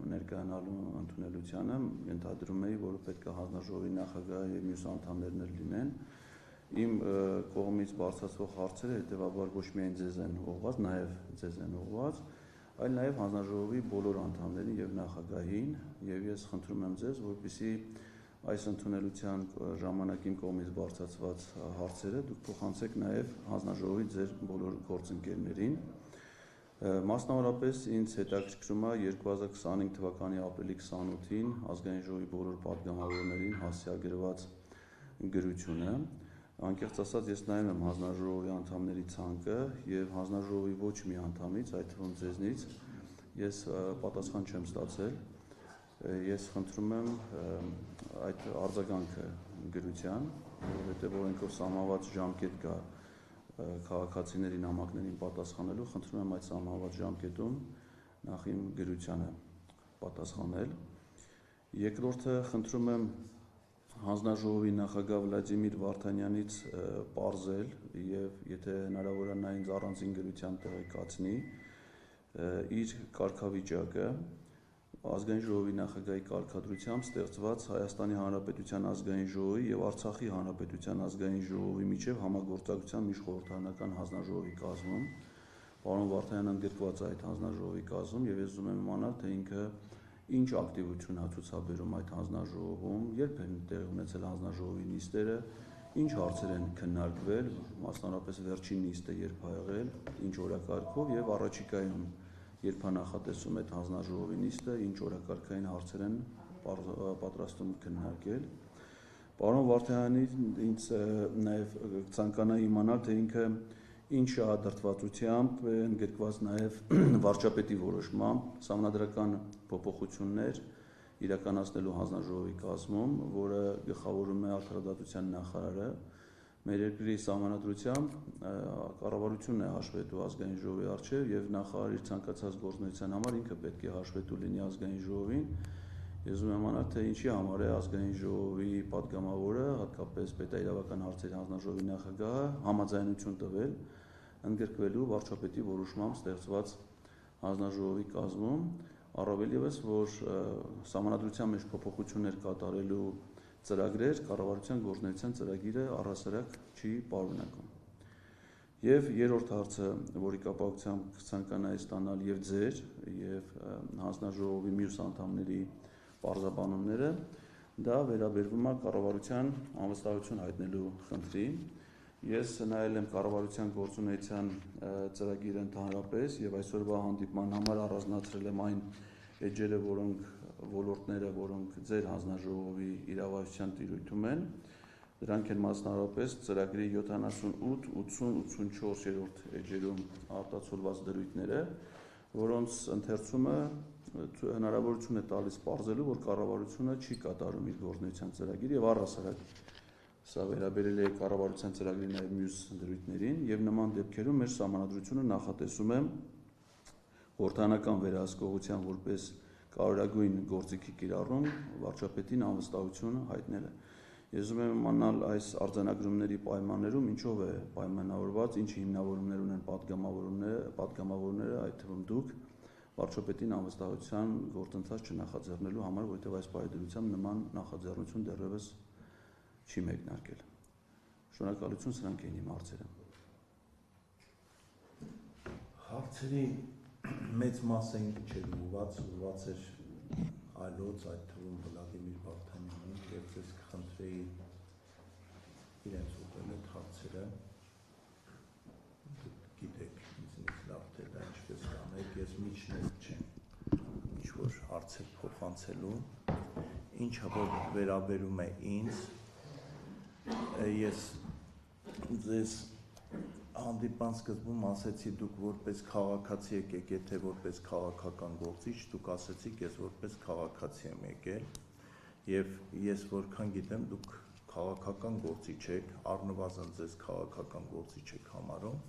ներկայանալու ընդունելությանը ենթադրում էի, որ պետք է հանձնաժողովի նախագահը եւ մյուս անդամներն էլ լինեն։ Իմ կողմից բարձրացվող հարցերը հետեւաբար ոչ միայն ձեզ են ուղղված, նաեւ ձեզ են ուղղված, այլ նաեւ հանձնաժողովի բոլոր անդամներին եւ նախագահին, եւ ես խնդրում եմ ձեզ, որպեսզի այս ընդունելության ժամանակ իմ կողմից բարձրացված հարցերը դուք փոխանցեք նաեւ հանձնաժողովի ձեր բոլոր գործընկերներին։ Մասնավորապես ինձ հետաքրքրում է 2025 թվականի ապրիլի 28-ին ազգային ժողովի բոլոր պատգամավորներին հասցեագրված գրությունը։ Անկեղծ ասած, ես նայում եմ հանձնաժողովի անդամների ցանկը եւ հանձնաժողովի ոչ մի անդամից, այդ թվում ձեզնից, ես պատասխան չեմ ստացել։ Ես խնդրում եմ այդ արձագանքը գրության, որովհետեւ օրենքով սահմանված ժամկետ կա քաղաքացիների նամակներին պատասխանելու, խնդրում եմ այդ սահմանված ժամկետում նախ իմ գրությանը պատասխանել։ Երկրորդը խնդրում եմ հանձնաժողովի նախագահ Վլադիմիր Վարդանյանից պարզել եւ եթե հնարավոր է նա ինձ առանձին գրության տեղեկացնի իր կարգավիճակը ազգային ժողովի նախագահի կարգադրությամբ ստեղծված Հայաստանի Հանրապետության ազգային ժողովի եւ Արցախի Հանրապետության ազգային ժողովի միջև համագործակցության միջխորհրդարանական հանձնաժողովի կազմում։ Պարոն Վարդանյանն ընդգրկված է այդ հանձնաժողովի կազմում եւ ես ուզում եմ իմանալ, թե ինքը ինչ ակտիվություն է ցուցաբերում այդ հանձնաժողովում, երբ են տեղի ունեցել հանձնաժողովի նիստերը, ինչ հարցեր են քննարկվել, մասնավորապես վերջին նիստը երբ ա եղել, ինչ օրակարգով եւ առաջիկայում երբ է նախատեսում այդ հանձնաժողովի նիստը, ինչ օրակարգային հարցեր են պատրաստում քննարկել։ Պարոն Վարդանյանին ինձ նաեւ ցանկանա իմանալ, թե ինքը ինչ դրդվածությամբ ընդգրկված նաեւ վարչապետի որոշմամբ սահմանադրական փոփոխություններ իրականացնելու հանձնաժողովի կազմում, որը գլխավորում է արդարադատության նախարարը, մեր երկրի սահմանադրությամբ կառավարությունն է հաշվետու ազգային ժողովի առջև եւ նախարարը իր ցանկացած գործունեության համար ինքը պետք է հաշվետու լինի ազգային ժողովին։ Ես ուզում եմ իմանալ, թե ինչի համար է ազգային ժողովի պատգամավորը, հատկապես պետաիրավական հարցերի հանձնաժողովի նախագահը համաձայնություն տվել ընդգրկվելու վարչապետի որոշմամբ ստեղծված հանձնաժողովի կազմում, առավել ևս, որ սահմանադրության մեջ փոփոխություններ կատարելու ծրագրեր կառավարության գործունեության ծրագիրը առհասարակ չի պարունակում։ Եվ երրորդ հարցը, որի կապակցությամբ կցանկանայի ստանալ եւ ձեր եւ հանձնաժողովի մյուս անդամների պարզաբանումները, դա վերաբերվում է կառավարության անվստահություն հայտնելու խնդրին։ Ես նայել եմ կառավարության գործունեության ծրագիրը ընդհանրապես եւ այսօրվա հանդիպման համար առանձնացրել եմ այն էջերը, ոլորտները, որոնք ձեր հանձնաժողովի իրավասության տիրույթում են։ Դրանք են մասնավորապես ծրագրի 78, 80, 84-րդ էջերում արտացոլված դրույթները, որոնց ընթերցումը հնարավորություն է տալիս պարզելու, որ կառավարությունը չի կատարում իր գործունեության ծրագիրը եւ առհասարակ սա վերաբերել է կառավարության ծրագրի նաեւ մյուս դրույթներին եւ նման դեպքերում մեր սահմանադրությունը նախատեսում է խորհրդանական վերահսկողության որպես կարևորագույն գործիքի կիրառում վարչապետին անվստահություն հայտնելը։ Ես ուզում եմ իմանալ այս արձանագրումների պայմաններում ինչով է պայմանավորված, ինչ հիմնավորումներ ունեն պատգամավորները, այդ թվում դուք վարչապետին անվստահության գործընթաց չնախաձեռնելու համար, որովհետև այս պայմանությամբ նման նախաձեռնություն դեռևս չի մեկնարկել։ Շնորհակալություն, սրանք էին իմ հարցերը։ Հարցերի մեծ մասը ինձ չէր ուղղված էր այլոց, այդ թվում Վլադիմիր Վարդանյանին, եւ ես կխնդրեի իրենց ուղղել այդ հարցերը։ Գիտեք, ինձնից լավ թե դա ինչպես կանեք, ես միջնել չեմ ինչ-որ հարցեր փոխանցելու, ինչը որ վերաբերում է ինձ, ես ձեզ հանդիպան սկզբում ասեցի դուք որպես քաղաքացի եկեք, եթե որպես քաղաքական գործիչ, դուք ասեցիք ես որպես քաղաքացի եմ եկել եւ ես որքան գիտեմ դուք քաղաքական գործիչ եք, առնվազն ձեզ քաղաքական գործիչ եք համարում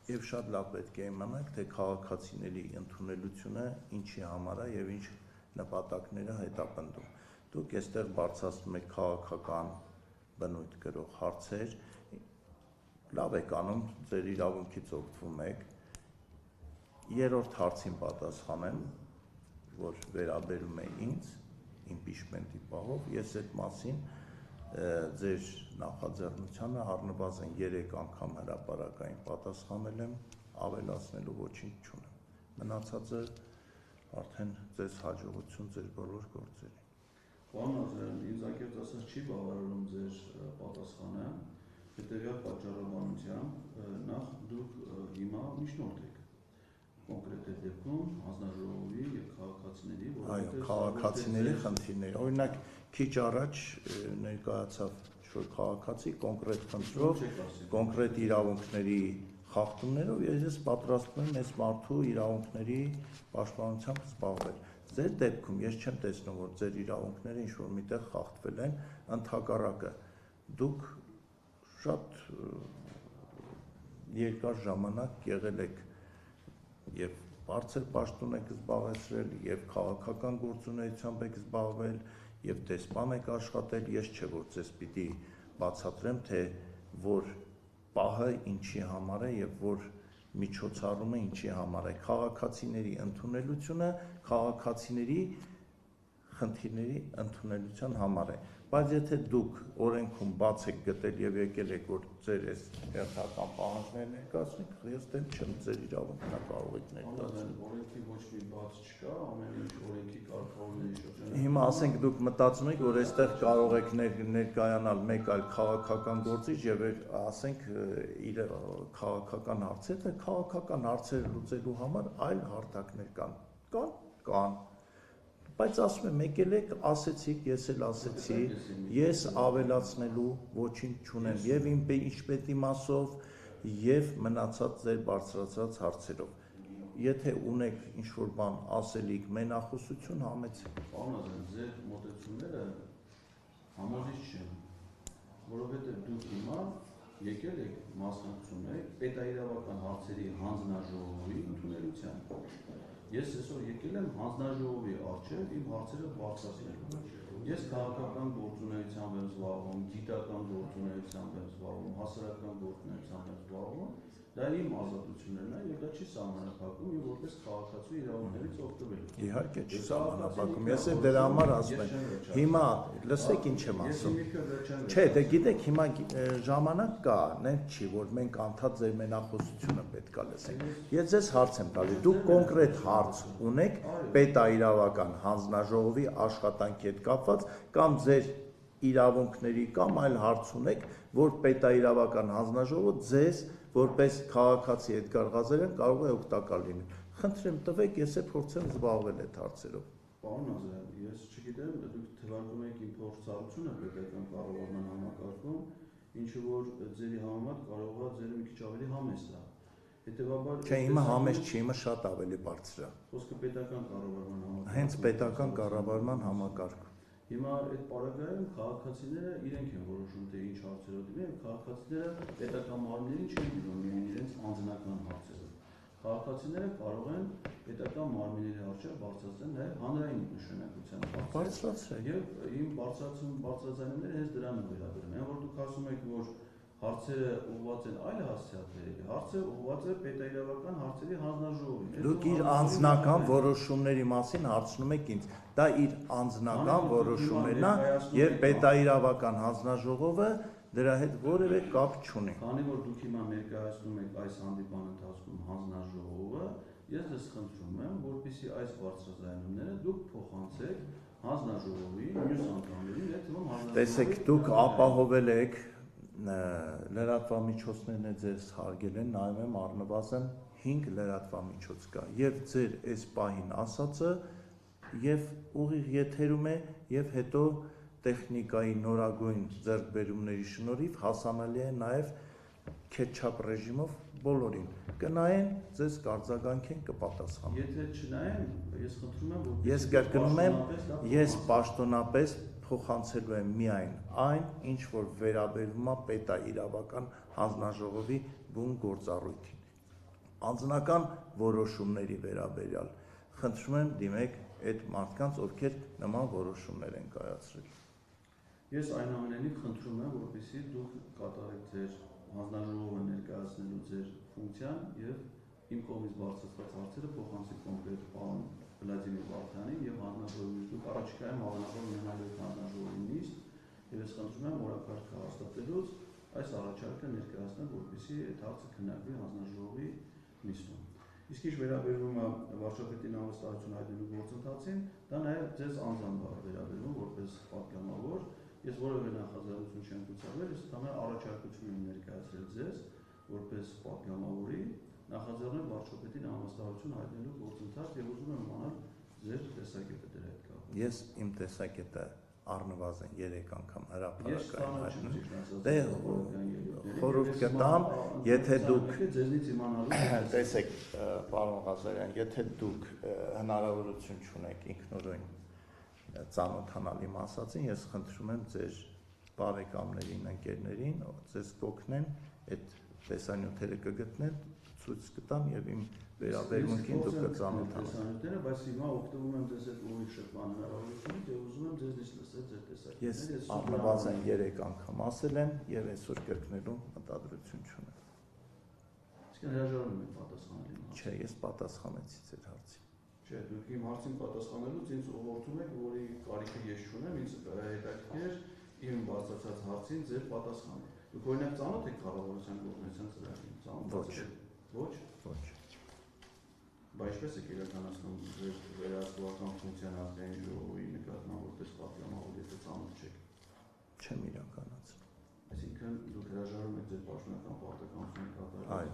եւ շատ լավ պետք է իմանաք, թե քաղաքացիների ընդունելությունը ինչի համար է եւ ինչ նպատակները հետապնդում։ Դուք այստեղ բարձրացնում եք քաղաքական բնույթ կրող հարցեր, լավ եք անում, ձեր իրավունքից օգտվում եք։ Երրորդ հարցին պատասխանեմ, որ վերաբերում է ինձ, impeachment-ի պահով, ես այդ մասին ձեր նախաձեռնությանը առնվազն 3 անգամ հրապարակային պատասխանել եմ, ավելացնելու ոչինչ չունեմ։ Մնացածը արդեն ձեզ հաջողություն ձեր բոլոր գործերին։ Պարոն Ազարյան, ինձ անկեղծ ասած չի բավարարում ձեր պատասխանը, հետևյալ պատճառաբանությամբ, նախ դուք հիմա միջնորդ եք կոնկրետ այդ դեպքում հանձնաժողովի եւ քաղաքացիների, այո, քաղաքացիների խնդիրներ։ Օրինակ, քիչ առաջ ներկայացավ շուտ քաղաքացի կոնկրետ խնդրով, կոնկրետ իրավունքների խախտումներով, ես պատրաստվում եմ այս մարդու իրավունքների պաշտպանությամբ զբաղվել։ Ձեր դեպքում ես չեմ տեսնում, որ ձեր իրավունքները ինչ-որ միտեղ խախտվել են, ընդհակառակը դուք շատ երկար ժամանակ եղել եք եւ բարձր պաշտոն եք զբաղեցրել, եւ քաղաքական գործունեությամբ եք զբաղվել, եւ դեսպան եք աշխատել, ես չէ որ ձեզ պիտի բացատրեմ, թե որ պահը ինչի համար է եւ որ միջոցառումը ինչի համար է, քաղաքացիների ընդունելությունը քաղաքացիների խնդիրների ընդունելության համար է, բայց եթե դուք օրենքում բաց եք գտել եւ եկել եք որ ձեր այս հերթական պահանջները ներկայացնեք, ես դեմ չեմ ձեր իրավունքն կարող եք ներկայացնել։ Օրենքի ոչ մի բաց չկա, ամեն ինչ օրենքի կարգավորումների շրջանում։ Հիմա ասենք դուք մտածում եք, որ այստեղ կարող եք ներկայանալ մեկ այլ քաղաքական գործիչ եւ ասենք իր քաղաքական հարցերը, քաղաքական հարցերը լուծելու համար այլ հարթակներ կան, բայց ասում եմ եկել եք, ասեցիք, ես էլ ասեցի, ես ավելացնելու ոչինչ չունեմ եւ իմ ինչպետի մասով եւ մնացած ձեր բարձրացած հարցերով։ Եթե ունեք ինչ-որ բան ասելիք, մենախոսություն համեցեք։ Պարոն Ազարյան, ձեր մոտեցումները համոզիչ չեն, որովհետև դուք հիմա եկել եք մասնակցում եք պետաիրավական հարցերի հանձնաժողովի ընդունելության։ Ես այսօր եկել եմ հանձնաժողովի առջև իմ հարցերը բարձրացնելու։ Ես քաղաքական գործունեությամբ եմ զբաղվում, գիտական գործունեությամբ եմ զբաղվում, հասարակական գործունեությամբ եմ զբաղվում, դա իմ ազատություններն է եւ դա չի սահմանափակում եւ որպես քաղաքացու իրավունքներից օգտվելու։ Իհարկե չի սահմանափակում, ես էլ դրա համար ասում եմ։ Հիմա լսեք ինչ եմ ասում։ Չէ, դե գիտեք, հիմա ժամանակ կա, նենք չի, որ մենք անդադ ձեր մենախոսությունը պետք է լսենք։ Ես ձեզ հարց եմ տալի, դուք կոնկրետ հարց ունեք պետաիրավական հանձնաժողովի աշխատանքի հետ կապված կամ ձեր իրավունքների կամ այլ հարց ունեք, որ պետաիրավական հանձնաժողովը ձեզ որպես քաղաքացի Էդգար Ղազարյան կարող է օգտակար լինել։ Խնդրեմ տվեք, ես էլ փորձեմ զբաղվել այդ հարցերով։ Պարոն Ազարյան, ես չգիտեմ, դուք թվարկում եք իմ փորձառությունը պետական կառավարման համակարգում, ինչը որ ձերի համեմատ կարող է ձերը մի քիչ ավելի համեստ է։ Հետևաբար Չէ, իմը համեստ չի, իմը շատ ավելի բարձր է։ Խոսքը պետական կառավարման համակարգ։ Հենց պետական կառավարման համակարգ։ Հիմա այդ պարագայում քաղաքացիները իրենք են որոշում թե ինչ հարցերով դիմեն, քաղաքացիները պետական մարմիններին չեն դիմում իրենց անձնական հարցերով։ Քաղաքացիները կարող են պետական մարմինների առջև բարձրացնել նաև հանրային նշանակության հարցեր։ Բարձրացրեք։ Եվ իմ բարձրացումները հենց դրան են վերաբերում։ Այն որ դուք ասում եք, որ հարցերը ուղղված են այլ հասցեատների, հարցը ուղղված է պետաիրավական հարցերի հանձնաժողովին։ Դուք իր անձնական որոշումների մասին հարցնում եք ինձ։ Դա իր անձնական որոշումներն է եւ պետաիրավական հանձնաժողովը դրա հետ որևէ կապ չունի։ Քանի որ դուք հիմա ներկայացնում եք այս հանդիպան ընթացքում հանձնաժողովը, ես ձեզ խնդրում եմ, որպեսզի այս բարձրաձայնումները դուք փոխանցեք հանձնաժողովի մյուս անդամներին, այդ թվում հանձնաժողովի։ Տեսեք, դուք ապահովել եք լրատվամիջոցներն է ձեզ հարգել են, նայում եմ առնվազն 5 լրատվամիջոց կա եւ ձեր այս պահին ասածը եւ ուղիղ եթերում է եւ հետո տեխնիկայի նորագույն ձեռքբերումների շնորհիվ հասանելի է նաեւ քեթչափ ռեժիմով բոլորին կնայեն, ձեզ կարձագանքեն, կպատասխանեն։ Եթե չնայեն, ես խնդրում եմ, որ ես կրկնում եմ, ես պաշտոնապես փոխանցելու եմ միայն այն, ինչ որ վերաբերում է պետաիրավական հանձնաժողովի բուն գործառույթին։ Անձնական որոշումների վերաբերյալ խնդրում եմ դիմեք այդ մարդկանց, ովքեր նման որոշումներ են կայացրել։ Ես այնուամենայնիվ խնդրում եմ, որպեսզի դուք կատարեք ձեր հանձնաժողովը ներկայացնելու ձեր ֆունկցիան եւ իմ կողմից բարձրացված հարցերը փոխանցեք կոնկրետ պարոն Վլադիմիր Վարդանին եւ հանձնաժողովի դուք առաջիկայում հավանաբար ունենալու եք հանձնաժողովի նիստ եւ ես խնդրում եմ օրակարգը հաստատելուց այս առաջարկը ներկայացնել, որպեսզի այդ հարցը քննարկվի հանձնաժողովի նիստում։ Իսկ ինչ վերաբերում է վարչապետին անվստահություն հայտնելու գործընթացին, դա նաեւ ձեզ անձամբ վերաբերում որպես պատգամավոր, ես որևէ նախաձեռնություն չեմ ցուցաբերել, ես ընդհանրապես առաջարկություն եմ ներկայացրել ձեզ որպես պատգամավորի նախաձեռնել վարչապետին անվստահություն հայտնելու գործընթաց եւ ուզում եմ իմանալ ձեր տեսակետը դրա հետ կապված։ Ես իմ տեսակետը առնվազն 3 անգամ հրապարակային հայտնել։ Խորհուրդ կտամ, եթե դուք տեսեք, պարոն Ղազարյան, եթե դուք հնարավորություն չունեք ինքնուրույն ծանոթանալ իմ ասածին, ես խնդրում եմ ձեր բարեկամներին, ընկերներին, ձեզ կօգնեն այդ տեսանյութերը կգտնեն, ցույց կտամ եւ իմ վերաբերմունքին դուք կծանոթանաք։ Բայց հիմա օգտվում եմ ձեզ այդ ուրիշ շփման հնարավորությունից եւ ուզում եմ ձեզնից լսել ձեր տեսակետները։ Ես առնվազն 3 անգամ ասել եմ եւ այսօր կրկնելու մտադրություն չունեմ։ Իսկ հրաժարվում եք պատասխանել։ Չէ, ես պատասխանեցի ձեր հարցին։ Չէ, դուք իմ հարցին պատասխանելուց ինձ ուղղորդում եք, որի կարիքը ես չունեմ, ինձ հետաքրքիր իմ բացացած հարցին ձեր պատասխանը։ Դուք օրինակ ծանոթ եք կառավարության կողմից ծրագրին, ծանոթ եք։ Ոչ։ Բայց ինչպես եք իրականացնում ձեր վերահսկողական ֆունկցիան ազգային ժողովի նկատմամբ որպես պատգամավոր, եթե ծանոթ չեք։ Չեմ իրականացնում։ Այսինքն դուք հրաժարվում եք ձեր պաշտոնական պարտականությունը կատարել։ Այո։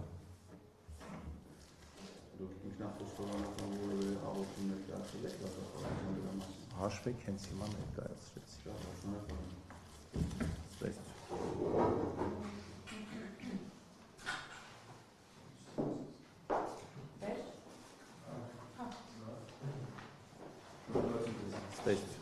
Դուք ինքնախոստովանական որևէ հաղորդում ներկայացրել եք դատախազության դրա մասին։ Հաշվեք հենց հիմա ներկայացրեցի։ Շնորհակալ եմ։ Спасибо.